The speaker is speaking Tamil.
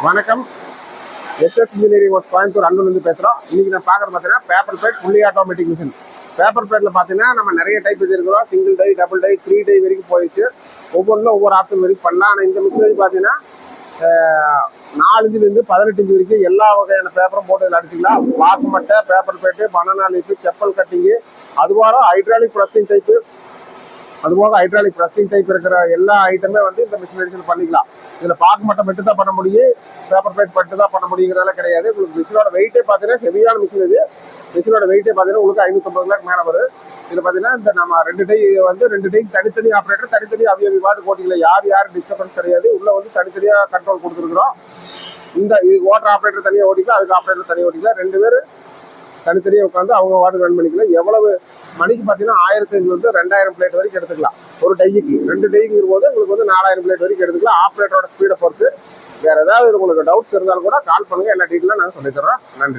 வணக்கம். எஸ்எஸ் இன்ஜினியரிங் ஒர்க் கோயம்புத்தூர் அன்னூர்லேருந்து பேசுகிறோம். இன்னைக்கு நான் பார்க்குறது பார்த்தீங்கன்னா paper plate fully automatic machine. Paper பிளேட்டில் பார்த்தீங்கன்னா நம்ம நிறைய டைப் வச்சிருக்கிறோம். Single die, double die, 3 die வரைக்கும் போயிடுச்சு. ஒவ்வொன்றும் ஒவ்வொரு ஆப்ஷன் வரைக்கும் பண்ணலாம். ஆனால் இந்த மிஷின் பார்த்தீங்கன்னா 4 இன்ச்சிலிருந்து 18 இன்ச்சு வரைக்கும் எல்லா வகையான பேப்பரும் போட்டு இதில் அடிச்சுக்கலாம். வாக்கு மட்டை, paper plate, banana leaf, chappal cutting, அதுவாக ஹைட்ராலிக் ப்ரெஸ்ஸிங் டைப்பு, அதுபோக ஹைட்ராலிக் ப்ரெஸ்ஸிங் டைப் இருக்கிற எல்லா ஐட்டமே வந்து இந்த மிஷின் எடிஷன் பண்ணிக்கலாம். இதில் பாக்கு மட்டும் தான் பண்ண முடியும், பேப்பர் பிளேட் மட்டும் தான் பண்ண முடியுங்கிறதெல்லாம் கிடையாது. உங்களுக்கு மிஷினோட வெயிட்டே பார்த்தீங்கன்னா ஹெவியான மிஷின் இது. மிஷினோட வெயிட்டே பார்த்தீங்கன்னா உங்களுக்கு 550 கிலோக்கு மேலே வரும். இது பார்த்தீங்கன்னா இந்த நம்ம 2 டை வந்து 2 டை தனித்தனி ஆப்ரேட்டர், தனித்தனி அவியல் வார்டு போட்டிக்கல. யார் டிஸ்டர்பன்ஸ் கிடையாது. உள்ள வந்து தனித்தனியாக கண்ட்ரோல் கொடுத்துருக்குறோம். இந்த ஓட்டர் ஆப்ரேட்டர் தனியாக ஓட்டிக்கலாம், அதுக்கு ஆப்ரேட்டர் தனியாக ஓட்டிக்கலாம். 2 பேர் தனித்தனியாக உட்காந்து அவங்க வார்டு ரன் பண்ணிக்கலாம். எவ்வளவு மணிக்கு பார்த்தீங்கன்னா 1500 2000 பிளேட் வரைக்கும் எடுத்துக்கலாம். ஒரு டைக்கு 2 டைங்கிற போது உங்களுக்கு வந்து 4000 பிளேட் வரைக்கும் எடுத்துக்கலாம். ஆப்ரேட்டரோட ஸ்பீடை பொறுத்து. வேற ஏதாவது உங்களுக்கு டவுட்ஸ் இருந்தாலும் கூட கால் பண்ணுங்க. எல்லா டீட்டெயிலும் நாங்கள் சொல்லித்தரோம். நன்றி.